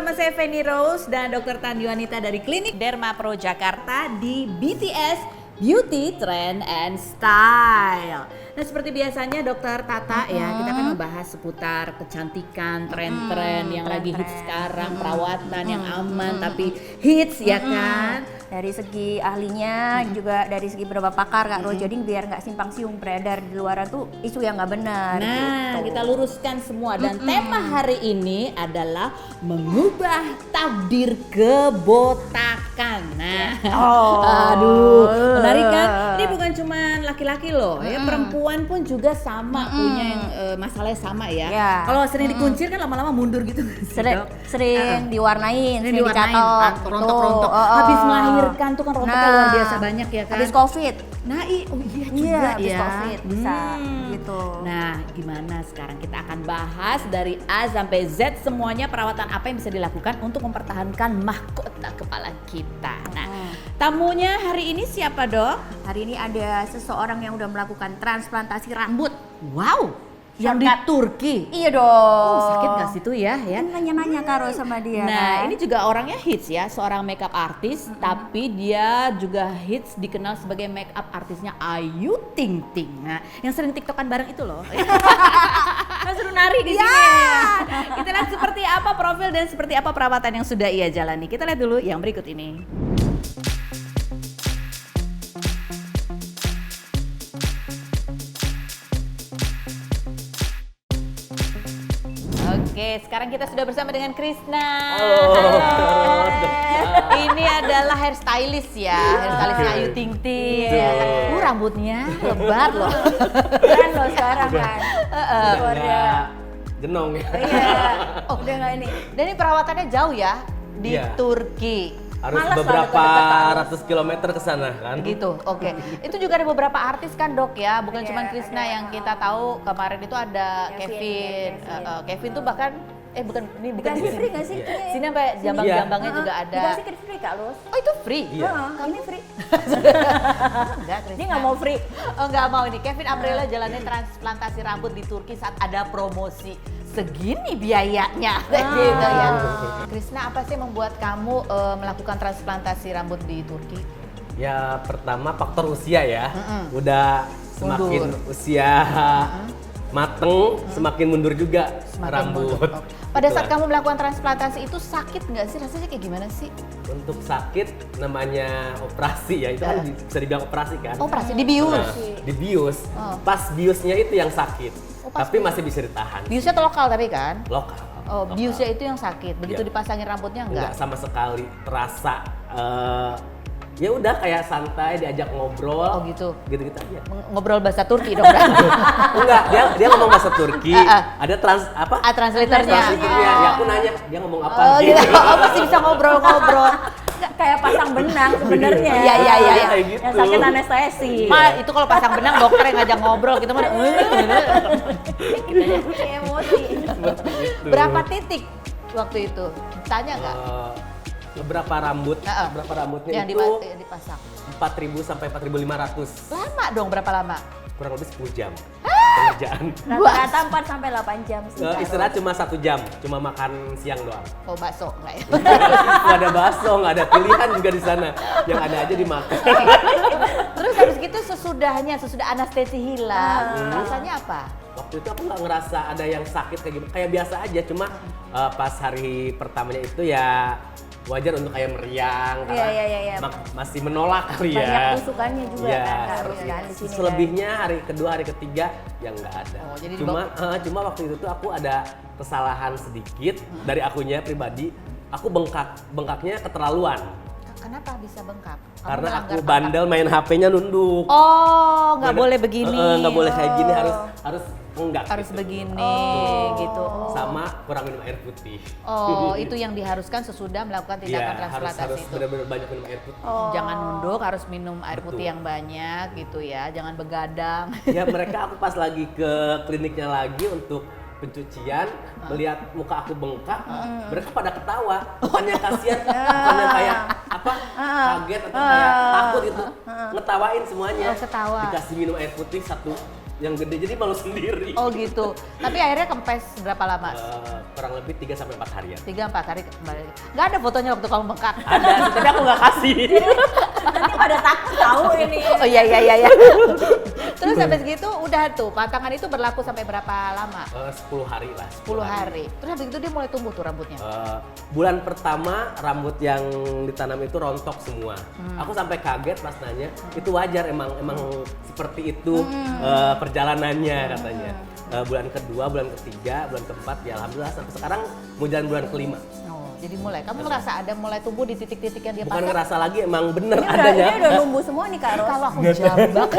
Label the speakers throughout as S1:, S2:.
S1: bersama saya Feni Rose dan Dr. Tan Yuanita dari Klinik Derma Pro Jakarta di BTS Beauty, Trend, and Style. Nah seperti biasanya Dokter Tata ya, kita akan membahas seputar kecantikan, tren-tren yang lagi hits sekarang, perawatan yang aman tapi hits ya kan.
S2: Dari segi ahlinya juga dari segi beberapa pakar Kak Ros, jadi biar nggak simpang siung beredar di luaran tuh isu yang nggak benar.
S1: Nah
S2: gitu.
S1: kita luruskan semua dan tema hari ini adalah mengubah takdir kebotakan. Nah, aduh, menarik kan? Ini bukan cuma laki-laki loh, ya perempuan pun juga sama punya yang masalahnya sama ya. Kalau sering dikuncir kan lama-lama mundur gitu.
S2: Sering diwarnain, sering
S1: diwarnain,
S2: dicatok,
S1: rontok-rontok. Habis melahirkan tuh kan rontoknya luar biasa banyak ya kan.
S2: Habis COVID.
S1: Nah, oh iya juga
S2: Iya,
S1: ya.
S2: habis COVID bisa gitu.
S1: Nah, gimana sekarang kita akan bahas dari A sampai Z semuanya perawatan apa yang bisa dilakukan untuk mempertahankan mahkota kepala kita. Nah, tamunya hari ini siapa, Dok?
S2: Hari ini ada seseorang yang udah melakukan transplantasi rambut.
S1: Wow. Yang di Turki.
S2: Iya dong.
S1: Oh, sakit gak sih tuh ya?
S2: Nanya-nanya Karo sama dia.
S1: Nah, ini juga orangnya hits ya, seorang makeup artist, tapi dia juga hits dikenal sebagai makeup artisnya Ayu Ting Ting. Nah, yang sering tiktokan bareng itu loh. Kan seru nari di sini. Kita lihat seperti apa profil dan seperti apa perawatan yang sudah ia jalani. Kita lihat dulu yang berikut ini. Oke, sekarang kita sudah bersama dengan Krisna.
S3: Halo.
S1: Ini adalah hairstylist ya, hairstylistnya Ayu Ting Ting. Rambutnya lebat loh.
S2: Keren loh sekarang kan.
S3: Udah jenong ya.
S2: Iya. Oh, udah nggak ini.
S1: Dan ini perawatannya jauh ya di
S3: Iya.
S1: Turki.
S3: Harus
S2: Malas
S3: beberapa
S2: lah
S3: ratus kilometer ke sana kan.
S1: Gitu, oke. Itu juga ada beberapa artis kan Dok ya, bukan
S2: Iya,
S1: cuma Krisna
S2: ada.
S1: yang kita tahu kemarin itu ada Kevin. Kevin tuh bahkan bukan ini bukan
S2: Dikasih free nggak sih?
S1: Sini sampai jambang-jambangnya juga ada.
S2: Dikasih free Kak Ros.
S1: Oh itu free?
S3: Iya.
S2: Ini free.
S1: Enggak, Krisna.
S2: Dia nggak mau free.
S1: Oh nggak mau ini. Kevin Aprilia jalanin transplantasi rambut di Turki saat ada promosi. Segini biayanya, gitu ya. Krisna, apa sih yang membuat kamu melakukan transplantasi rambut di Turki?
S3: Ya pertama faktor usia ya. Udah semakin
S1: Mundur.
S3: usia mateng, semakin mundur juga rambut.
S1: mundur. Pada saat
S3: Itulah.
S1: kamu melakukan transplantasi itu sakit nggak sih? Rasanya kayak gimana sih?
S3: Untuk sakit namanya operasi ya, itu kan bisa dibilang operasi kan.
S1: Operasi dibius.
S3: Nah, dibius. Pas biusnya itu yang sakit.
S1: Oh, pas
S3: Tapi masih bisa ditahan.
S1: Biusnya tuh lokal tapi kan?
S3: Lokal.
S1: Oh,
S3: Lokal.
S1: biusnya itu yang sakit. Begitu
S3: Iya.
S1: dipasangin rambutnya
S3: Enggak
S1: enggak?
S3: sama sekali terasa ya udah kayak santai diajak ngobrol.
S1: Oh gitu.
S3: Gitu-gitu aja.
S1: Ngobrol bahasa Turki dong berarti.
S3: Enggak, dia ngomong bahasa Turki. Ada
S1: Translatornya.
S3: translatornya. Ya aku nanya dia ngomong apa
S1: Oh
S3: gitu.
S1: gitu. Oh masih bisa ngobrol-ngobrol.
S2: Kayak pasang benang sebenarnya.
S1: Iya.
S3: Kayak gitu.
S2: Yang sakit anestesi.
S1: Itu kalau pasang benang dokter yang ngajak ngobrol gitu mah.
S2: Emosi.
S3: Seperti itu.
S1: Berapa titik waktu itu? Tanya nggak?
S3: Berapa rambutnya
S1: Yang
S3: itu
S1: dipasang.
S3: 4.000 sampai 4.500.
S1: Lama dong, berapa lama?
S3: Kurang lebih 10 jam pengerjaan.
S2: Rata-rata 4 sampai 8 jam sih.
S3: Istirahat cuma 1 jam, cuma makan siang doang.
S1: Oh bakso nggak ya?
S3: Nggak ada bakso, nggak ada pilihan juga di sana. Yang ada aja dimakan.
S1: Terus habis gitu sesudah anestesi hilang, rasanya apa?
S3: Waktu itu aku nggak ngerasa ada yang sakit kayak gitu, kayak biasa aja. Cuma pas hari pertamanya itu ya wajar untuk kayak meriang karena
S2: Iya.
S3: masih menolak kali ya.
S2: Banyak tusukannya juga
S3: Iya.
S2: kan harus kan di sini.
S3: Selebihnya hari kedua, hari ketiga ya nggak ada.
S1: Oh, jadi
S3: cuma waktu itu tuh aku ada kesalahan sedikit dari akunya pribadi. Aku bengkaknya keterlaluan.
S1: Kenapa bisa bengkak? Kamu
S3: Karena
S1: melanggar
S3: aku
S1: apa?
S3: bandel main HP-nya nunduk.
S1: Oh, nggak boleh begini.
S3: Nggak boleh kayak gini, harus enggak.
S1: Harus
S3: gitu.
S1: begini, gitu.
S3: Sama kurang minum air putih.
S1: Oh, itu yang diharuskan sesudah melakukan tindakan
S3: Iya,
S1: transplantasi
S3: harus
S1: itu.
S3: benar-benar banyak minum air putih.
S1: Jangan nunduk, harus minum air
S3: Betul.
S1: putih yang banyak gitu ya. Jangan begadang.
S3: Ya mereka aku pas lagi ke kliniknya lagi untuk pencucian, melihat muka aku bengkak, mereka pada ketawa. Bukannya kasihan, bukannya kayak apa kaget atau kayak takut gitu. ketawain semuanya.
S1: Oh, ketawa.
S3: Dikasih minum air putih satu yang gede, jadi malu sendiri.
S1: Oh gitu. Tapi akhirnya kempes berapa lama?
S3: Kurang lebih 3-4 harian.
S1: 3-4 hari kembali. Nggak ada fotonya waktu kamu bengkak.
S3: Ada, tapi aku nggak kasih.
S2: Nanti pada takut tahu ini.
S1: Oh iya. Terus sampai segitu udah tuh, pantangan itu berlaku sampai berapa lama?
S3: 10 hari lah.
S1: 10 hari. Terus habis itu dia mulai tumbuh tuh rambutnya.
S3: Bulan pertama rambut yang ditanam itu rontok semua. Aku sampai kaget pas nanya, itu wajar emang seperti itu perjalanannya katanya. Bulan kedua, bulan ketiga, bulan keempat, ya alhamdulillah sampai sekarang mau jalan bulan kelima.
S1: Oh, jadi mulai. Kamu ngerasa ada mulai tumbuh di titik-titik yang dia
S3: Bukan
S1: pasang?
S3: ngerasa lagi, emang bener
S2: Ini
S3: adanya.
S2: udah numbuh semua nih Kak Ros.
S1: Kalau aku jambak.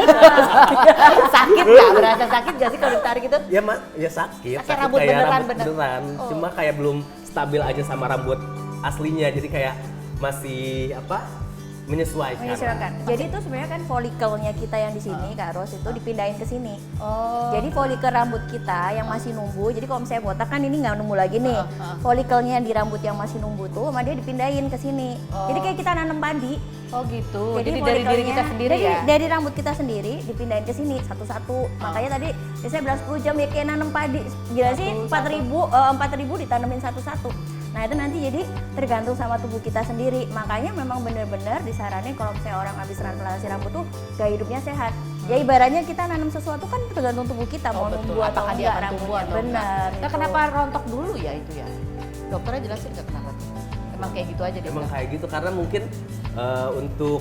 S1: Sakit nggak? Berasa sakit nggak sih kalau ditarik itu?
S3: Ya ya sakit.
S1: Kayak rambut beneran. Oh.
S3: Cuma kayak belum stabil aja sama rambut aslinya. Jadi kayak masih menyesuaikan.
S2: Jadi itu sebenarnya kan folikelnya kita yang di sini Kak Ros itu dipindahin ke sini.
S1: Oh.
S2: Jadi folikel rambut kita yang masih numbuh, jadi kalau misalnya botak kan ini nggak numbuh lagi nih. Folikelnya di rambut yang masih numbuh tuh sama dia dipindahin ke sini. Jadi kayak kita nanam padi.
S1: Oh gitu. Jadi dari
S2: folikelnya-
S1: diri kita sendiri ya?
S2: Dari rambut kita sendiri dipindahin ke sini satu-satu. Makanya tadi saya bilang 10 jam ya kayak nanam padi. Gila sih 4.000 ditanemin satu-satu. Nah itu nanti jadi tergantung sama tubuh kita sendiri. Makanya memang benar-benar disaranin kalau misalnya orang habis transplantasi rambut tuh gaya hidupnya sehat. Ya ibaratnya kita nanam sesuatu kan tergantung tubuh kita mau
S1: betul.
S2: numbuh atau
S1: Apakah dia
S2: enggak
S1: akan tumbuh
S2: rambutnya.
S1: atau enggak.
S2: Benar.
S1: Nah,
S2: itu.
S1: kenapa rontok dulu ya itu ya? Dokternya jelasin nggak kenapa tuh? Emang kayak gitu aja dia
S3: Emang
S1: bilang.
S3: kayak gitu karena mungkin untuk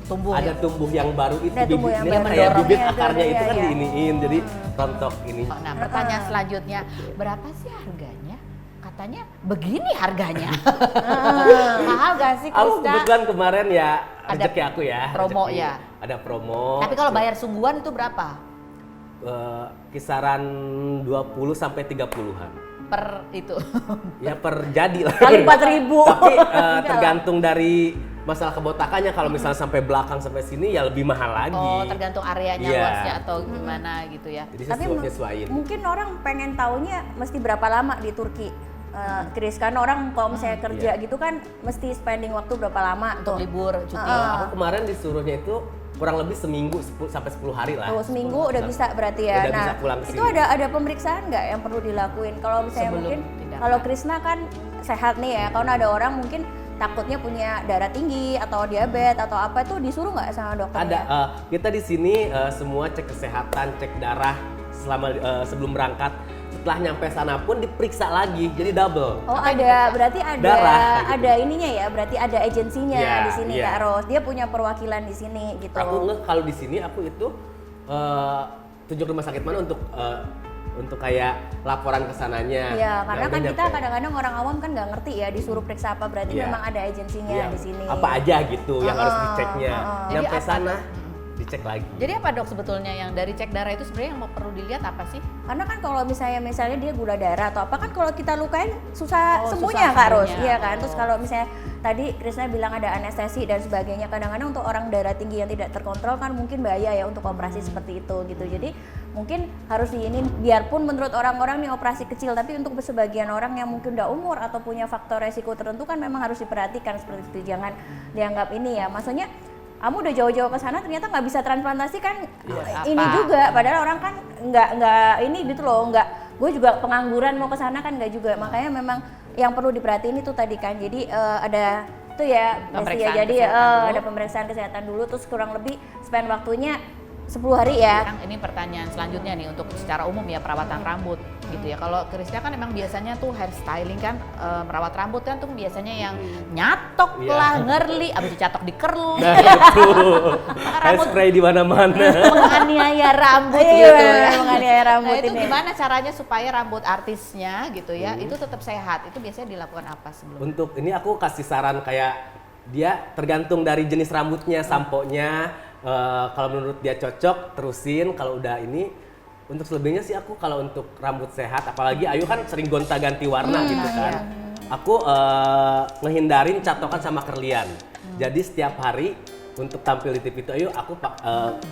S1: Tumbuh
S3: ada
S1: ya?
S3: tumbuh yang baru itu
S2: Ada tumbuh yang
S3: bibitnya
S2: baru.
S3: kayak bibit
S2: Mendorongnya,
S3: akarnya itu kan
S2: iya.
S3: diiniin jadi rontok ini.
S1: Nah, pertanyaan selanjutnya, berapa sih harganya? Katanya begini harganya. Mahal gak sih
S3: Aku
S1: Krista?
S3: kebetulan kemarin ya
S1: Ada
S3: rezeki aku ya.
S1: promo
S3: rezeki.
S1: ya?
S3: Ada promo.
S1: Tapi kalau bayar sungguhan itu berapa?
S3: Kisaran 20 sampai 30-an.
S1: Per itu.
S3: Ya per jadi lah.
S2: Kali 4.000.
S3: Tapi tergantung dari masalah kebotakannya, kalau misalnya sampai belakang sampai sini ya lebih mahal lagi.
S1: Oh, tergantung areanya,
S3: Iya.
S1: luasnya atau gimana gitu ya.
S3: Jadi
S2: Tapi
S3: sesuaiin.
S2: mungkin orang pengen taunya mesti berapa lama di Turki. Chris, kan orang kalau misalnya kerja gitu kan mesti spending waktu berapa lama
S1: Untuk
S2: tuh.
S1: libur, cuti.
S3: Aku kemarin disuruhnya itu kurang lebih seminggu 10 sampai 10 hari lah.
S2: Tuh seminggu udah bisa berarti ya.
S3: Udah bisa pulang ke
S2: itu
S3: sini.
S2: ada pemeriksaan nggak yang perlu dilakuin? Kalau misalnya
S1: Sebelum
S2: mungkin
S1: tindakan.
S2: kalau Krisna kan sehat nih ya. Kalau ada orang mungkin takutnya punya darah tinggi atau diabetes atau apa itu disuruh nggak sama dokternya?
S3: Ada kita di sini semua cek kesehatan, cek darah selama sebelum berangkat. Setelah nyampe sana pun diperiksa lagi, jadi double.
S2: Oh ada, berarti ada
S3: Darah, kayak gitu.
S2: ada ininya ya, berarti ada agensinya
S3: Iya,
S2: di sini
S3: iya.
S2: Kak Ros. Dia punya perwakilan di sini gitu.
S3: Aku kalau di sini aku itu tunjuk rumah sakit mana untuk kayak laporan ke sananya.
S2: Iya, karena
S3: Nah,
S2: kan
S3: udah
S2: kita
S3: nyampe.
S2: kadang-kadang orang awam kan nggak ngerti ya disuruh periksa apa, berarti
S3: Iya.
S2: memang ada agensinya
S3: Iya,
S2: di sini.
S3: apa aja gitu yang harus diceknya.
S1: Jadi
S3: Nyampe
S1: apa
S3: sana dicek lagi.
S1: Jadi apa dok sebetulnya yang dari cek darah itu sebenarnya yang mau perlu dilihat apa sih?
S2: Karena kan kalau misalnya dia gula darah atau apa kan kalau kita lukain susah
S1: Oh,
S2: sembuhnya
S1: susah
S2: Kak Ros.
S1: sembuhnya.
S2: Iya kan? Terus
S1: Oh.
S2: kalau misalnya tadi Krisna bilang ada anestesi dan sebagainya, kadang-kadang untuk orang darah tinggi yang tidak terkontrol kan mungkin bahaya ya untuk operasi seperti itu gitu. Jadi mungkin harus diinin, biarpun menurut orang-orang nih operasi kecil, tapi untuk sebagian orang yang mungkin udah umur atau punya faktor resiko tertentu kan memang harus diperhatikan seperti itu. Jangan dianggap ini ya, maksudnya kamu udah jauh-jauh ke sana ternyata nggak bisa transplantasi kan ini
S1: Apa?
S2: juga, padahal orang kan nggak ini gitu loh, nggak, gue juga pengangguran mau ke sana kan nggak juga, makanya memang yang perlu diperhatiin itu tadi kan, jadi ada itu ya Desi ya,
S1: Pemeriksaan
S2: jadi
S1: kesehatan dulu.
S2: ada pemeriksaan kesehatan dulu, terus kurang lebih spend waktunya 10 hari ya.
S1: Sekarang ini pertanyaan selanjutnya nih untuk secara umum ya perawatan rambut gitu ya. Kalau Krisna kan emang biasanya tuh hair styling kan merawat rambut kan tuh biasanya yang nyatok
S3: Iya.
S1: lah, ngerli, abis dicatok di curl,
S3: Nah itu hairspray di mana-mana.
S1: menganiaya rambut
S2: Iya,
S1: gitu ya.
S2: menganiaya rambut
S1: Nah, itu
S2: ini.
S1: gimana caranya supaya rambut artisnya gitu ya itu tetap sehat? Itu biasanya dilakukan apa sebelum?
S3: Untuk ini aku kasih saran kayak dia tergantung dari jenis rambutnya, sampo-nya. Kalau menurut dia cocok terusin, kalau udah ini untuk selebihnya sih aku kalau untuk rambut sehat, apalagi Ayu kan sering gonta-ganti warna gitu kan. Aku ngehindarin catokan sama kerlian. Jadi setiap hari untuk tampil di TV itu Ayu aku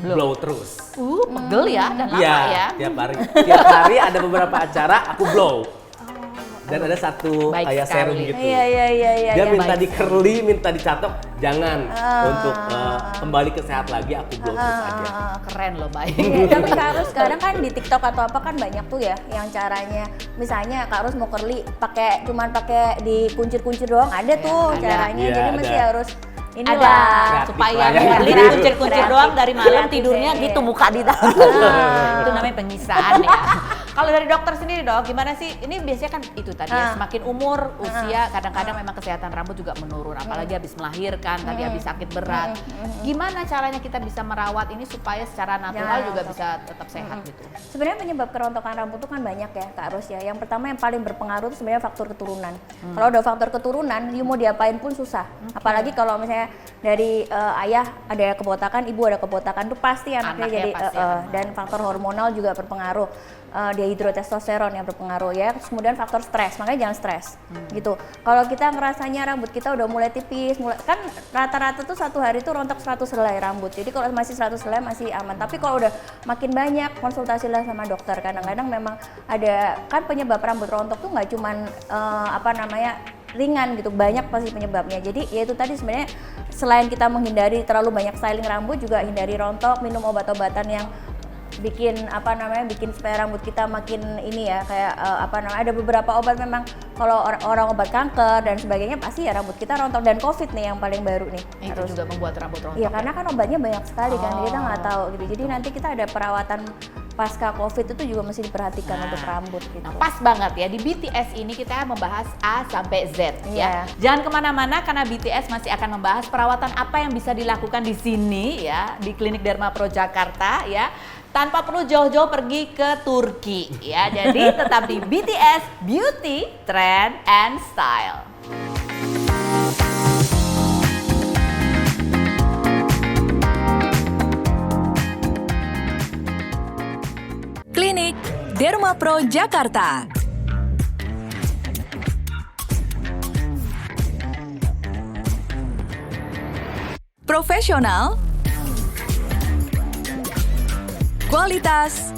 S3: blow terus.
S1: Pegel ya dan lama
S3: Iya,
S1: ya.
S3: tiap hari. Tiap hari ada beberapa acara aku blow. Dan ada satu
S1: Baik
S3: kayak
S1: sekali.
S3: serum gitu.
S2: Iya.
S3: Dia minta
S1: baik
S3: di curly, minta dicatok, jangan. Untuk kembali ke sehat lagi aku blow terus aja.
S1: keren loh, baik.
S2: Iya, tapi Kak Rus sekarang kan di TikTok atau apa kan banyak tuh ya yang caranya, misalnya Kak Rus mau curly cuman pakai dikuncir-kuncir doang, ada tuh
S1: ada.
S2: caranya.
S3: Iya,
S2: jadi mesti
S3: ada.
S2: harus
S1: Ada
S2: inilah.
S3: Kreatif
S1: supaya
S3: lah ya.
S1: Merlin
S2: Kreatif.
S1: kuncir-kuncir
S2: Kreatif.
S1: doang dari malam
S2: Kreatif,
S1: tidurnya
S2: iya.
S1: gitu muka di tangan. Itu namanya penyiksaan ya. Kalau dari dokter sendiri dok, gimana sih? Ini biasanya kan itu tadi ya, semakin umur, usia, kadang-kadang memang kesehatan rambut juga menurun. Apalagi habis melahirkan, tadi habis sakit berat. Gimana caranya kita bisa merawat ini supaya secara natural
S2: Ya,
S1: juga bisa tetap sehat gitu?
S2: Sebenarnya penyebab kerontokan rambut itu kan banyak ya Kak Ros ya. Yang pertama yang paling berpengaruh itu sebenarnya faktor keturunan. Kalau udah faktor keturunan, you mau diapain pun susah. Apalagi kalau misalnya dari ayah ada kebotakan, ibu ada kebotakan, itu pasti anaknya
S1: Anaknya
S2: jadi
S1: pasti akan
S2: dan faktor hormonal juga berpengaruh. Dihidrotestosteron yang berpengaruh ya. Terus kemudian faktor stres, makanya jangan stres gitu. Kalau kita ngerasanya rambut kita udah mulai tipis, kan rata-rata tuh satu hari tuh rontok 100 helai rambut. Jadi kalau masih 100 helai masih aman. Tapi kalau udah makin banyak, konsultasilah sama dokter. Kadang-kadang memang ada kan penyebab rambut rontok tuh nggak cuman ringan gitu, banyak pasti penyebabnya. Jadi ya itu tadi sebenarnya selain kita menghindari terlalu banyak styling rambut, juga hindari rontok, minum obat-obatan yang bikin supaya rambut kita makin ini ya, kayak ada beberapa obat memang kalau orang obat kanker dan sebagainya pasti ya rambut kita rontok, dan COVID nih yang paling baru nih.
S1: Itu juga membuat rambut rontok.
S2: Iya, karena kan obatnya banyak sekali kan, kita nggak tahu gitu. Jadi nanti kita ada perawatan pasca COVID itu juga mesti diperhatikan untuk rambut gitu.
S1: Nah, pas banget ya, di BTS ini kita membahas A sampai Z ya.
S2: Iya.
S1: Jangan kemana-mana karena BTS masih akan membahas perawatan apa yang bisa dilakukan di sini ya, di Klinik Derma Pro Jakarta ya. Tanpa perlu jauh-jauh pergi ke Turki ya. Jadi tetap di BTS Beauty, Trend, and Style.
S4: Klinik Derma Pro Jakarta. Profesional, kualitas,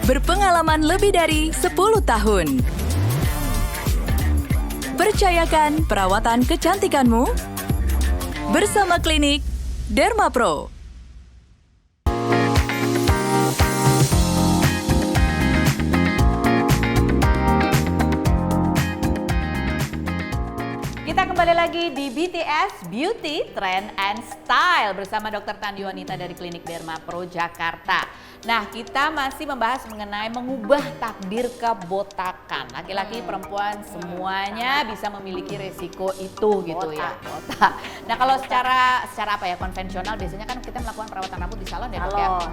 S4: berpengalaman lebih dari 10 tahun. Percayakan perawatan kecantikanmu bersama Klinik Derma Pro.
S1: Kita kembali lagi di BTS Beauty, Trend, and Style bersama Dr. Tandiwanita dari Klinik Derma Pro Jakarta. Nah, kita masih membahas mengenai mengubah takdir kebotakan. Laki-laki, perempuan, semuanya bisa memiliki resiko itu gitu ya. Botak. Nah, kalau secara apa ya, konvensional biasanya kan kita melakukan perawatan rambut di salon ya dok ya.
S2: Salon.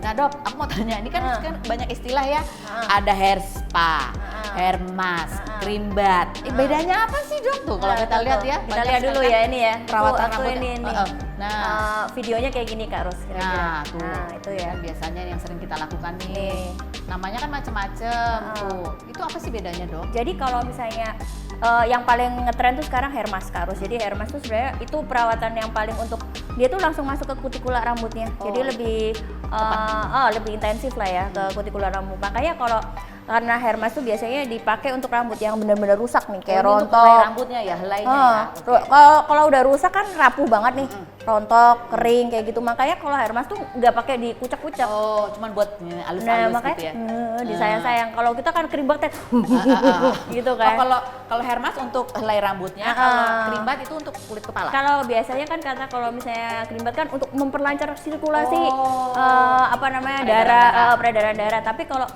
S1: Nah dok, aku mau tanya, ini kan banyak istilah ya. Ada hair spa, hair mask, cream bath. Bedanya apa sih dok tuh kalau kita lihat ya?
S2: Kita
S1: banyak
S2: lihat dulu
S1: sekali
S2: ya
S1: kan
S2: ini ya.
S1: perawatan
S2: Tuh,
S1: rambut.
S2: ini.
S1: Nah,
S2: Videonya kayak gini Kak Ros kira-kira.
S1: nah tuh.
S2: Nah, itu ya.
S1: Kan biasanya yang sering kita lakukan nih.
S2: Nih.
S1: Namanya kan macem-macem tuh. Itu apa sih bedanya dok?
S2: Jadi kalau misalnya yang paling ngetren tuh sekarang hair mask Kak Ros. Jadi hair mask tuh sebenarnya itu perawatan yang paling untuk dia tuh langsung masuk ke kutikula rambutnya. Jadi lebih intensif lah ya ke kutikula rambut. Makanya karena hair mask tuh biasanya dipakai untuk rambut yang benar-benar rusak nih, kayak
S1: Oh, ini untuk
S2: rontok.
S1: helai rambutnya ya, helainya ya. Oke.
S2: Kalau udah rusak kan rapuh banget nih, rontok, kering kayak gitu. Makanya kalau hair mask tuh nggak pakai dikucek-kucek.
S1: Oh, cuman buat halus-halus
S2: Nah,
S1: gitu
S2: makanya
S1: ya.
S2: disayang-sayang. Kalau kita kan kering banget gitu kan.
S1: Oh, kalau hair mask untuk helai rambutnya, kalau cream bath itu untuk kulit kepala.
S2: Kalau biasanya kan kata kalau misalnya krimbat kan untuk memperlancar sirkulasi peredaran darah. Tapi kalau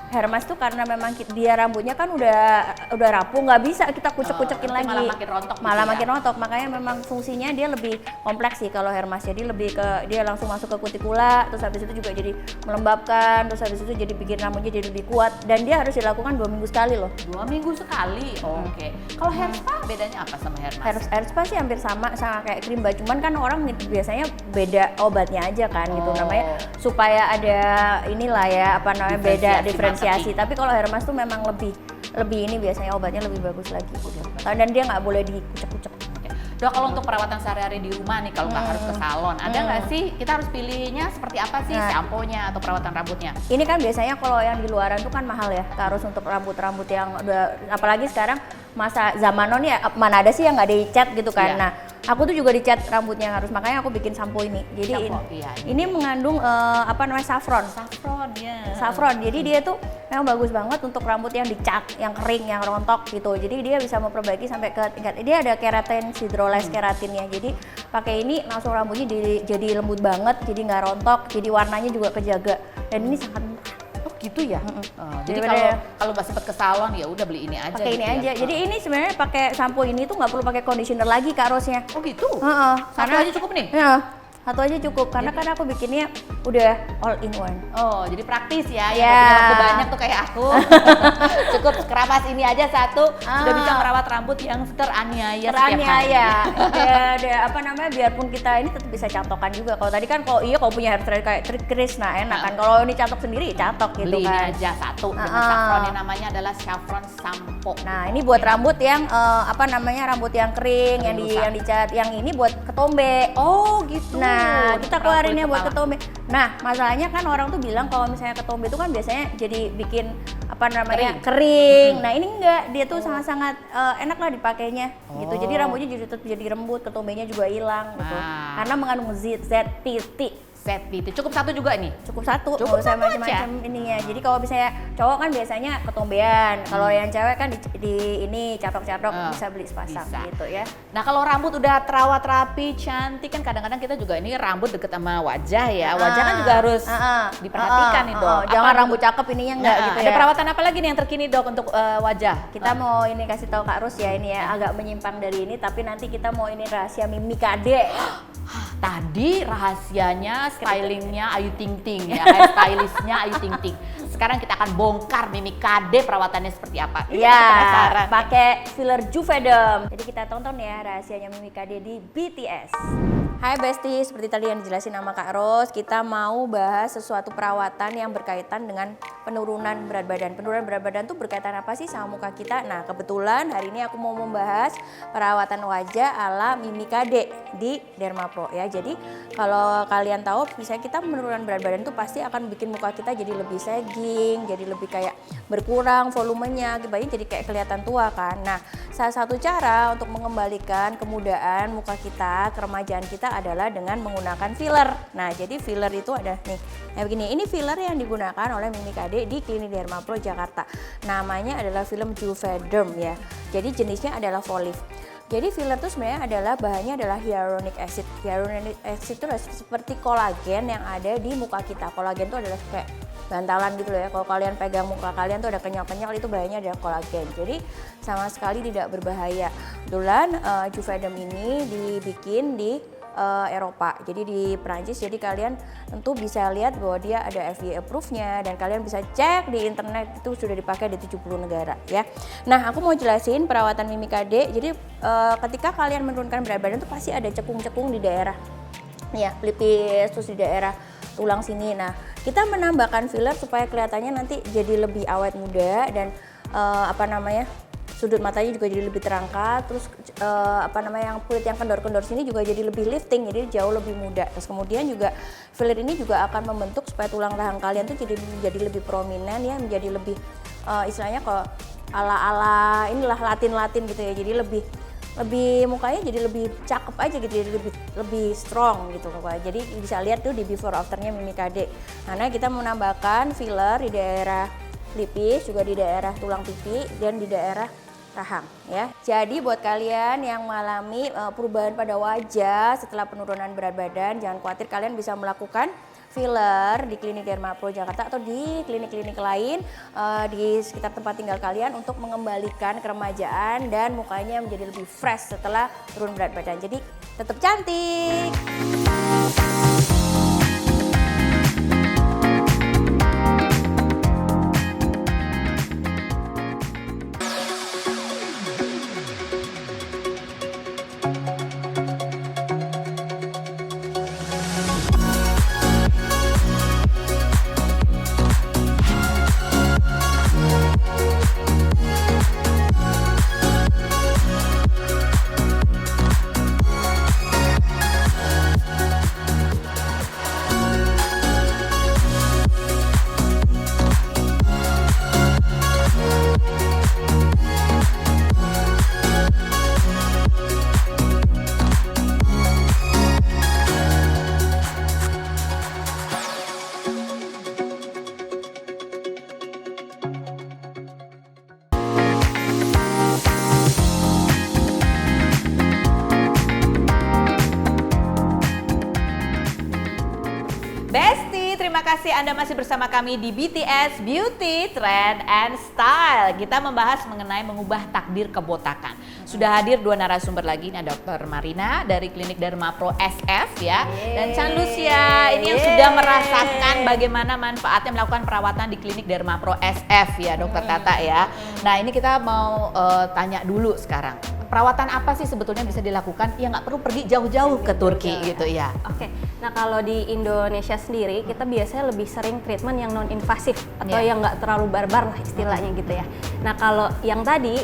S2: hair mask tuh karena memang dia rambutnya kan udah rapuh, nggak bisa kita kucek-kucekin lagi.
S1: Malah makin rontok.
S2: Malah
S1: gitu ya?
S2: makin rontok, makanya memang fungsinya dia lebih kompleks sih kalau hair mask. Jadi lebih ke dia langsung masuk ke kutikula, terus habis itu juga jadi melembabkan, terus habis itu jadi bikin rambutnya jadi lebih kuat, dan dia harus dilakukan 2 minggu sekali loh.
S1: 2 minggu sekali. Oke. Kalau hair spa bedanya apa sama hair mask?
S2: Hair spa sih hampir sama kayak krim bath, cuman kan orang biasanya beda obatnya aja kan gitu, namanya supaya ada inilah ya beda diferensiasi. Tapi kalau hair mask tuh memang lebih ini biasanya obatnya lebih bagus lagi gitu. Dan dia nggak boleh dikucek-kucek.
S1: Oke. Dok, kalau untuk perawatan sehari-hari di rumah nih, kalau nggak harus ke salon, ada nggak sih kita harus pilihnya seperti apa sih, shampoo-nya atau perawatan rambutnya?
S2: Ini kan biasanya kalau yang di luaran tuh kan mahal ya, harus untuk rambut-rambut yang udah, apalagi sekarang masa zaman non ya, mana ada sih yang nggak dicat gitu kan.
S1: Iya.
S2: Nah, aku tuh juga dicat rambutnya harus, makanya aku bikin sampo ini. Jadi
S1: Shampoo, iya,
S2: ini mengandung apa namanya, saffron.
S1: Saffron ya.
S2: Saffron, jadi dia tuh memang bagus banget untuk rambut yang dicat, yang kering, yang rontok gitu. Jadi dia bisa memperbaiki sampai ke tingkat, dia ada keratin, hydrolyze keratinnya. Jadi pakai ini langsung rambutnya jadi lembut banget, jadi nggak rontok, jadi warnanya juga kejaga. Dan ini sangat murah.
S1: Oh gitu ya. Jadi
S2: Daripada
S1: kalau nggak sempet ke salon ya udah beli ini aja.
S2: pakai
S1: gitu
S2: ini
S1: ya.
S2: aja. Jadi ini sebenarnya pakai sampo ini tuh nggak perlu pakai conditioner lagi Kak Rosnya.
S1: Oh gitu.
S2: Satu
S1: Satu aja cukup nih.
S2: Ya, satu aja cukup karena kan aku bikinnya udah all in one.
S1: Oh, jadi praktis ya.
S2: Ya.
S1: Yang punya waktu banyak tuh kayak aku. Cukup keramas ini aja satu sudah bisa merawat rambut yang teraniaya setiap hari.
S2: Teraniaya. Ada apa namanya, biarpun kita ini tetap bisa catokan juga. Kalau tadi kan kalau punya hair dryer kayak Chris, nah enak kan. Kalau ini catok sendiri catok gitu
S1: Beli ini
S2: kan.
S1: aja satu dengan saffron yang namanya adalah saffron sampo.
S2: Nah, ini buat rambut yang apa namanya, rambut yang kering, yang dicat. Yang ini buat ketombe.
S1: Oh gitu.
S2: Nah, kita keluarinnya buat
S1: kepala.
S2: ketombe. Nah, masalahnya kan orang tuh bilang kalau misalnya ketombe itu kan biasanya jadi bikin apa namanya, kering. Nah, ini enggak, dia tuh sangat-sangat enak lah dipakainya gitu. Jadi rambutnya tetap jadi lembut, ketombenya juga hilang gitu.
S1: Nah.
S2: Karena mengandung ZPT.
S1: ZPT. Cukup satu juga nih.
S2: Cukup satu,
S1: Cukup
S2: nggak usah
S1: satu
S2: macam-macam ininya. Jadi kalau misalnya cowok kan biasanya ketombean, kalau yang cewek kan di ini catok-catok, bisa beli sepasang
S1: bisa.
S2: gitu ya.
S1: Nah kalau rambut udah terawat rapi, cantik kan kadang-kadang kita juga ini rambut deket sama wajah ya. Wajah kan juga harus diperhatikan nih dok.
S2: Jangan
S1: Apa-
S2: rambut cakep ininya enggak gitu
S1: Ada
S2: ya.
S1: perawatan apa lagi nih yang terkini dok untuk wajah?
S2: Kita mau ini kasih tahu Kak Rus ya, ini ya agak menyimpang dari ini, tapi nanti kita mau ini rahasia Mimi Kade.
S1: Tadi rahasianya, stylingnya Ayu Ting Ting ya, hair stylistnya Ayu Ting Ting. Sekarang kita akan bongkar Mimi Kade perawatannya seperti apa. Ini aku
S2: Ya,
S1: penasaran.
S2: pakai filler Juvederm. Jadi kita tonton ya rahasianya Mimi Kade di BTS. Hai Besti, seperti tadi yang dijelasin sama Kak Ros, kita mau bahas sesuatu perawatan yang berkaitan dengan penurunan berat badan. Penurunan berat badan tuh berkaitan apa sih sama muka kita? Nah, kebetulan hari ini aku mau membahas perawatan wajah ala Mimi Kade di Derma Pro ya. Jadi kalau kalian tahu, misalnya kita menurunkan berat badan tuh pasti akan bikin muka kita jadi lebih sagging, jadi lebih kayak berkurang volumenya, akibatnya jadi kayak kelihatan tua kan. Nah, salah satu cara untuk mengembalikan kemudaan muka kita, keremajaan kita adalah dengan menggunakan filler. Nah, jadi filler itu ada nih, kayak begini. Ini filler yang digunakan oleh Mimi Kade di Klinik Derma Pro Jakarta. Namanya adalah film Juvederm ya. Jadi jenisnya adalah Volif. Jadi filler itu sebenarnya adalah bahannya adalah hyaluronic acid. Hyaluronic acid itu seperti kolagen yang ada di muka kita. Kolagen itu adalah kayak bantalan gitu loh ya. Kalau kalian pegang muka kalian tuh ada kenyal-kenyal, itu bahannya adalah kolagen. Jadi sama sekali tidak berbahaya. Kebetulan Juvederm ini dibikin di Eropa, jadi di Prancis. Jadi kalian tentu bisa lihat bahwa dia ada FDA approve-nya dan kalian bisa cek di internet, itu sudah dipakai di 70 negara ya. Nah, aku mau jelasin perawatan Mimi Kade. Jadi ketika kalian menurunkan berat badan itu pasti ada cekung-cekung di daerah ya, pelipis, terus di daerah tulang sini. Nah, kita menambahkan filler supaya kelihatannya nanti jadi lebih awet muda dan sudut matanya juga jadi lebih terangkat, terus yang kulit yang kendor-kendor sini juga jadi lebih lifting, jadi jauh lebih muda. Terus kemudian juga filler ini juga akan membentuk supaya tulang rahang kalian tuh jadi lebih prominent ya, menjadi lebih istilahnya kalau ala-ala inilah Latin gitu ya. Jadi lebih mukanya jadi lebih cakep aja gitu, jadi lebih strong gitu pokoknya. Jadi bisa lihat tuh di before afternya Mimi Kade. Karena kita menambahkan filler di daerah pelipis, juga di daerah tulang pipi dan di daerah rahang ya. Jadi buat kalian yang mengalami perubahan pada wajah setelah penurunan berat badan, jangan khawatir, kalian bisa melakukan filler di Klinik Derma Pro Jakarta atau di klinik-klinik lain di sekitar tempat tinggal kalian untuk mengembalikan keremajaan dan mukanya menjadi lebih fresh setelah turun berat badan. Jadi tetap cantik.
S1: kasih Anda masih bersama kami di BTS Beauty, Trend, and Style. Kita membahas mengenai mengubah takdir kebotakan. Sudah hadir dua narasumber lagi, ini ada Dr. Marina dari Klinik Derma Pro SF ya, dan Chan Lucia ini yang sudah merasakan bagaimana manfaatnya melakukan perawatan di Klinik Derma Pro SF ya, Dr. Tata ya. Nah ini kita mau tanya dulu sekarang. Perawatan apa sih sebetulnya bisa dilakukan yang nggak perlu pergi jauh-jauh ke Turki gitu ya?
S2: Oke, nah kalau di Indonesia sendiri kita biasanya lebih sering treatment yang non-invasif atau yang nggak terlalu barbar lah istilahnya gitu ya. Nah kalau yang tadi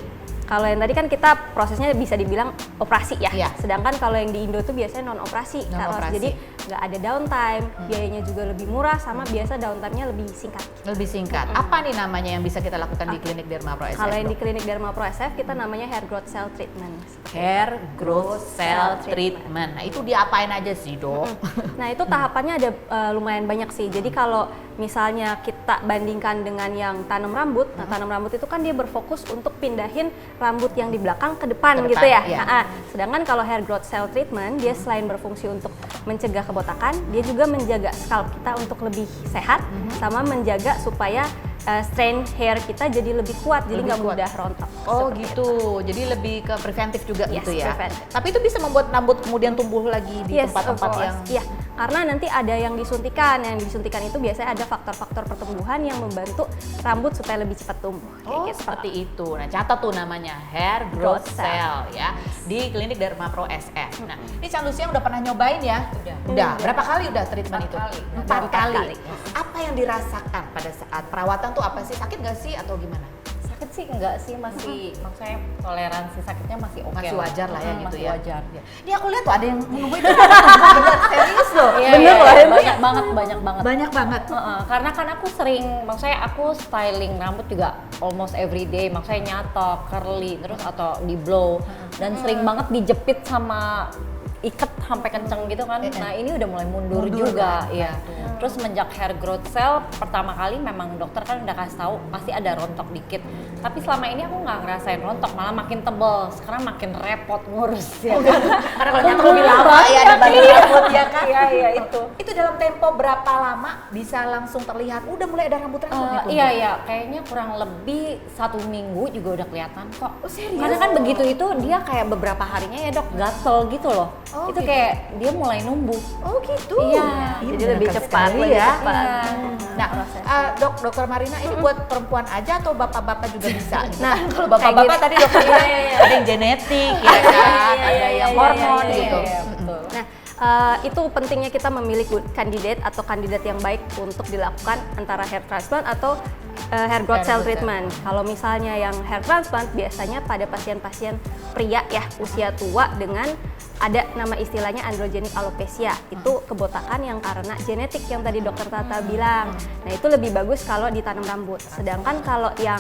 S2: kan kita prosesnya bisa dibilang operasi ya. Sedangkan kalau yang di Indo tuh biasanya non-operasi. Jadi nggak ada downtime, biayanya juga lebih murah, sama biasa downtime-nya lebih singkat.
S1: Lebih singkat. Apa nih namanya yang bisa kita lakukan di Klinik Derma Pro SF?
S2: Kalau yang di Klinik Derma Pro SF kita namanya hair growth cell treatment.
S1: Hair growth cell treatment. Nah itu diapain aja sih dok?
S2: Nah itu tahapannya ada lumayan banyak sih. Jadi kalau misalnya kita bandingkan dengan yang tanam rambut, nah tanam rambut itu kan dia berfokus untuk pindahin rambut yang di belakang ke depan gitu ya. Nah, sedangkan kalau hair growth cell treatment dia selain berfungsi untuk mencegah kebotakan, dia juga menjaga scalp kita untuk lebih sehat, sama menjaga supaya strain hair kita jadi lebih kuat, jadi nggak mudah rontok.
S1: Oh gitu, jadi lebih ke preventif juga gitu ya.
S2: Preventif.
S1: Tapi itu bisa membuat rambut kemudian tumbuh lagi di tempat-tempat yang.
S2: Iya, karena nanti ada yang disuntikan itu biasanya ada faktor-faktor pertumbuhan yang membantu rambut supaya lebih cepat tumbuh.
S1: Oh
S2: gitu.
S1: seperti itu. Nah catat tuh namanya hair growth cell ya di Klinik Derma Pro SF. Nah ini Chan Lucia udah pernah nyobain ya? Udah. Berapa kali udah treatment itu? 4 kali. Apa yang dirasakan pada saat perawatan tuh apa sih? Sakit nggak sih atau gimana?
S5: Sakit sih enggak sih, masih maksudnya toleransi sakitnya masih oke.
S1: Masih wajar lah ya gitu
S5: masih
S1: ya.
S5: wajar.
S1: Ini aku lihat tuh ada yang nunggu itu bener serius loh.
S5: Bener loh, banyak banget.
S1: Banyak banget.
S5: Karena kan aku sering, maksudnya aku styling rambut juga almost every day, maksudnya nyatok, curly, terus atau di blow, dan sering banget dijepit sama iket sampai kenceng gitu kan. Nah ini udah mulai mundur juga
S1: kan?
S5: ya. Terus semenjak hair growth cell pertama kali memang dokter kan udah kasih tahu pasti ada rontok dikit. Tapi selama ini aku nggak ngerasain rontok, malah makin tebel. Sekarang makin repot ngurus ya kan.
S1: Karena kalau nyampe lebih lama ya dibanding rambut ya kan.
S5: Iya itu.
S1: Itu dalam tempo berapa lama bisa langsung terlihat udah mulai ada rambut-rambut nih?
S5: Iya, kayaknya kurang lebih 1 minggu juga udah kelihatan kok.
S1: Oh, serius?
S5: Karena kan begitu itu dia kayak beberapa harinya ya dok gatel gitu loh.
S1: Oh,
S5: itu
S1: gitu.
S5: kayak dia mulai numbuh.
S1: Oh gitu.
S5: Iya.
S2: Jadi lebih cepat
S1: sekali ya.
S5: Iya.
S1: Nah, Dokter Marina ini buat perempuan aja atau bapak-bapak juga bisa?
S2: Nah,
S1: kalau bapak-bapak tadi dokter bilang ada yang genetik ya kan, ada yang hormon gitu.
S5: Iya, betul.
S2: Nah, itu pentingnya kita memilih kandidat yang baik untuk dilakukan antara hair transplant atau hair growth cell treatment. Kalau misalnya yang hair transplant biasanya pada pasien-pasien pria ya usia tua dengan ada nama istilahnya androgenik alopecia. Itu kebotakan yang karena genetik yang tadi dokter Tata bilang. Nah itu lebih bagus kalau ditanam rambut. Sedangkan kalau yang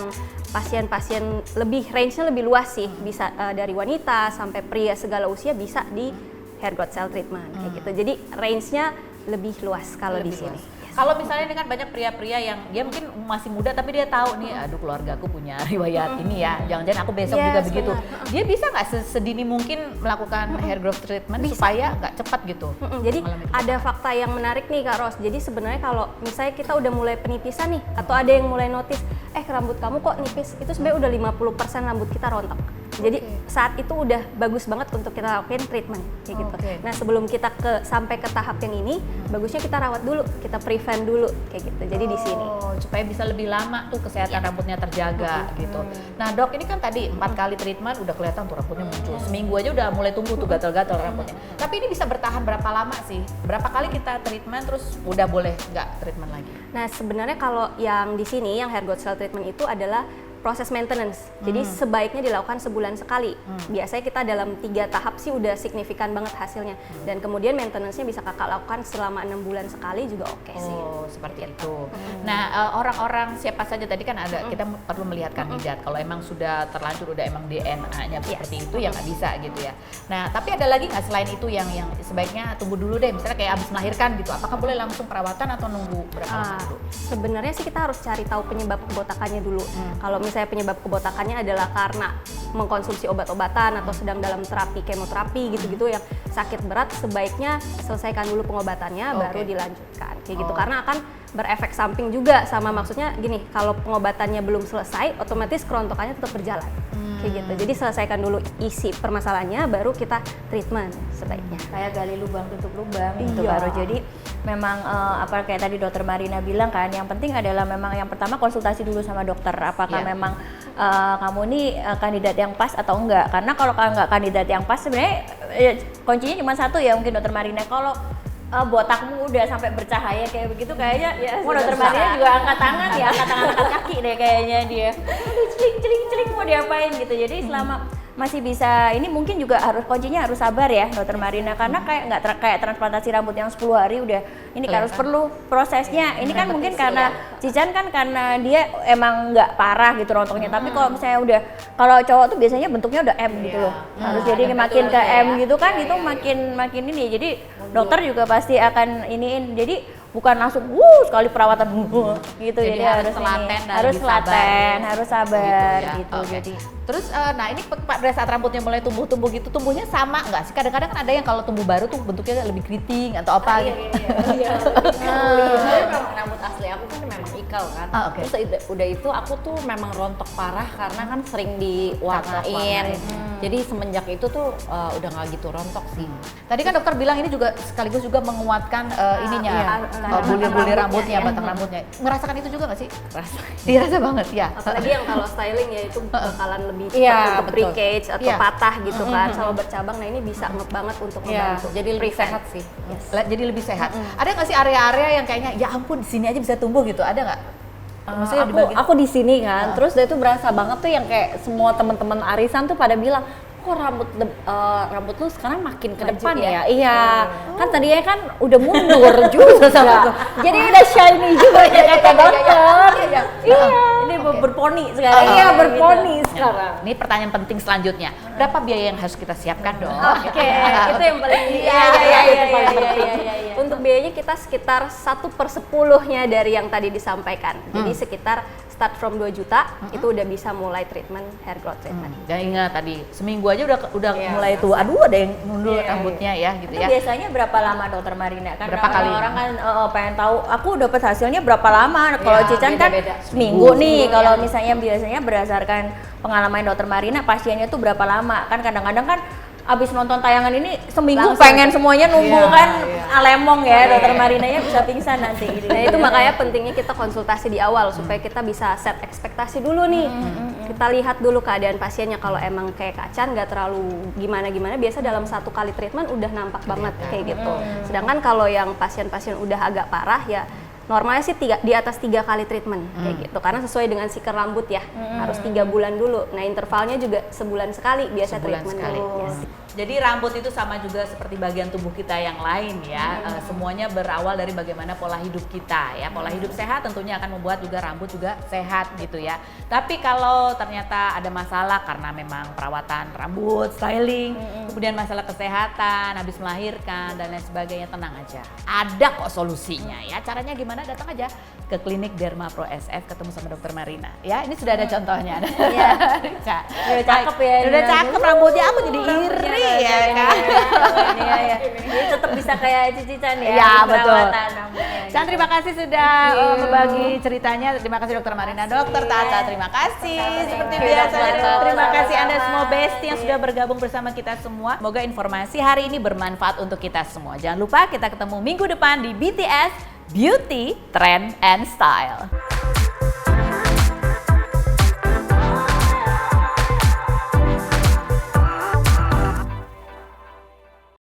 S2: pasien-pasien range-nya lebih luas sih, bisa dari wanita sampai pria segala usia bisa di hair growth cell treatment kayak gitu. Jadi range-nya lebih luas kalau di sini.
S1: Kalau misalnya ini kan banyak pria-pria yang dia mungkin masih muda tapi dia tahu nih, aduh keluarga aku punya riwayat ini ya, jangan-jangan aku besok juga begitu. Dia bisa nggak sedini mungkin melakukan hair growth treatment supaya nggak cepat gitu?
S2: Jadi ada fakta yang menarik nih Kak Ros. Jadi sebenarnya kalau misalnya kita udah mulai penipisan nih, atau ada yang mulai notice, rambut kamu kok nipis, itu sebenarnya udah 50% rambut kita rontok. Jadi saat itu udah bagus banget untuk kita lakukan treatment kayak gitu. Nah sebelum kita sampai ke tahap yang ini, bagusnya kita rawat dulu, kita prevent dulu kayak gitu. Jadi di sini
S1: supaya bisa lebih lama tuh kesehatan rambutnya terjaga gitu. Nah dok, ini kan tadi 4 kali treatment udah kelihatan tuh rambutnya muncul. Seminggu aja udah mulai tumbuh tuh gatal-gatal rambutnya. Tapi ini bisa bertahan berapa lama sih? Berapa kali kita treatment terus udah boleh nggak treatment lagi?
S2: Nah sebenarnya kalau yang di sini yang hair growth cell treatment itu adalah proses maintenance. Jadi sebaiknya dilakukan sebulan sekali. Biasanya kita dalam 3 tahap sih udah signifikan banget hasilnya. Dan kemudian maintenance-nya bisa kakak lakukan selama 6 bulan sekali juga oke sih.
S1: Oh, seperti itu. Nah, orang-orang siapa saja tadi kan ada kita perlu melihat kandidat. Kalau emang sudah terlanjur udah emang DNA-nya seperti itu ya nggak bisa gitu ya. Nah, tapi ada lagi nggak selain itu yang sebaiknya tunggu dulu deh, misalnya kayak abis melahirkan gitu. Apakah boleh langsung perawatan atau nunggu berapa lama dulu?
S2: Sebenarnya sih kita harus cari tahu penyebab kebotakannya dulu. Kalau misalnya penyebab kebotakannya adalah karena mengkonsumsi obat-obatan atau sedang dalam terapi kemoterapi gitu-gitu yang sakit berat, sebaiknya selesaikan dulu pengobatannya baru dilanjutkan kayak gitu, karena akan
S6: berefek samping juga sama, maksudnya gini, kalau pengobatannya belum selesai otomatis kerontokannya tetap berjalan kayak gitu. Jadi selesaikan dulu isi permasalahannya baru kita treatment sebaiknya.
S2: Kayak gali lubang tutup lubang itu
S6: Iya.
S2: baru. Jadi memang apa kayak tadi dokter Marina bilang kan, yang penting adalah memang yang pertama konsultasi dulu sama dokter apakah
S1: Iya.
S2: memang kamu nih kandidat yang pas atau enggak. Karena kalau nggak kandidat yang pas sebenarnya kuncinya cuma satu ya mungkin dokter Marina, kalau botakmu udah sampai bercahaya kayak begitu kayaknya mau dokter Marina juga angkat tangan ya, angkat kaki deh kayaknya dia. Aduh, celing mau diapain gitu. Jadi selama masih bisa ini mungkin juga harus kuncinya harus sabar ya dokter Marina, karena kayak nggak kayak transplantasi rambut yang 10 hari udah ini harus perlu prosesnya. Ini kan mungkin karena Cican kan karena dia emang nggak parah gitu rontoknya, tapi kalau misalnya udah, kalau cowok tuh biasanya bentuknya udah M gitu loh, harus jadi makin ke M gitu kan, itu makin ini. Jadi dokter juga pasti akan iniin, jadi bukan langsung sekali perawatan gitu. Jadi harus
S1: telaten dan
S2: harus
S1: lebih sabar.
S2: telaten, harus sabar
S1: ya.
S2: gitu.
S1: Oke.
S2: Jadi
S1: Terus nah ini pada saat rambutnya mulai tumbuh gitu, tumbuhnya sama nggak sih? Kadang-kadang kan ada yang kalau tumbuh baru tuh bentuknya lebih keriting atau apa gitu.
S5: Rambut asli aku kan memang ikal kan.
S1: Oke.
S5: Terus udah itu aku tuh memang rontok parah karena kan sering diwarnain. Jadi semenjak itu tuh udah nggak gitu rontok sih.
S1: Tadi kan dokter bilang ini juga sekaligus juga menguatkan ininya, bulir-bulir rambutnya, batang rambutnya. Merasakan itu juga nggak sih? Dirasa banget ya.
S6: Apalagi yang kalau styling ya itu bakalan lebih
S1: Iya,
S6: untuk
S1: betul.
S6: pre-cage atau
S1: Iya.
S6: patah gitu kan sama bercabang. Nah ini bisa banget untuk membantu.
S5: Jadi lebih
S6: prevent.
S5: sehat sih.
S1: Jadi lebih sehat. Ada nggak sih area-area yang kayaknya ya ampun di sini aja bisa tumbuh gitu? Ada nggak? Maksudnya di bagian
S5: aku di sini kan, terus dia tuh berasa banget tuh yang kayak semua teman-teman arisan tuh pada bilang, kok rambut lu sekarang makin ke depan ya? Iya, kan tadinya kan udah mundur juga sama tuh. Jadi udah shiny juga ya kata dokter. Iya, ini berponi sekarang. Iya, berponi sekarang.
S1: Ini pertanyaan penting selanjutnya. Berapa biaya yang harus kita siapkan dong?
S6: Oke, itu yang paling
S2: Iya.
S6: Untuk biayanya kita sekitar 1/10-nya dari yang tadi disampaikan. Jadi sekitar start from 2 juta itu udah bisa mulai treatment hair growth treatment.
S1: Jangan ingat tadi seminggu aja udah mulai tuh. Aduh ada yang mundur rambutnya ya gitu
S2: Itu
S1: ya.
S2: biasanya berapa lama dokter Marina? Kan
S1: Berapa kali?
S2: orang kan pengen tahu, aku dapat hasilnya berapa lama. Kalau Cican kan
S5: beda-beda.
S2: seminggu nih. Kalau misalnya biasanya berdasarkan pengalaman dokter Marina, pasiennya tuh berapa lama? Kan kadang-kadang kan abis nonton tayangan ini seminggu pengen semuanya nunggu kan alemong ya, dokter Marinanya bisa pingsan nanti gitu.
S6: Nah itu makanya pentingnya kita konsultasi di awal supaya kita bisa set ekspektasi dulu nih. Kita lihat dulu keadaan pasiennya, kalau emang kayak Kacan nggak terlalu gimana-gimana, biasa dalam 1 kali treatment udah nampak banget kayak gitu. Sedangkan kalau yang pasien-pasien udah agak parah ya normalnya sih di atas 3 kali treatment kayak gitu, karena sesuai dengan siker rambut ya harus 3 bulan dulu. Nah intervalnya juga sebulan sekali biasa
S1: Sebulan
S6: treatment
S1: sekali.
S6: dulu. Yes.
S1: Jadi rambut itu sama juga seperti bagian tubuh kita yang lain ya. Semuanya berawal dari bagaimana pola hidup kita ya. Pola hidup sehat tentunya akan membuat juga rambut juga sehat gitu ya. Tapi kalau ternyata ada masalah karena memang perawatan rambut, styling, kemudian masalah kesehatan, habis melahirkan dan lain sebagainya, tenang aja. Ada kok solusinya ya. Caranya gimana? Datang aja ke klinik Derma Pro SF ketemu sama dokter Marina. Ya, ini sudah ada contohnya.
S2: Udah cakep ya.
S1: Udah cakep rambutnya, aku jadi iri ya kan.
S2: Iya. Jadi tetap bisa kayak Cican ya.
S1: Ya
S2: di
S1: betul.
S2: perawatan rambutnya.
S1: San, terima kasih sudah berbagi ceritanya. Terima kasih dokter Marina, dokter Tata. Terima kasih. Seperti biasa, terima kasih Anda semua bestie yang sudah bergabung bersama kita semua. Semoga informasi hari ini bermanfaat untuk kita semua. Jangan lupa kita ketemu minggu depan di BTS Beauty, Trend, and Style.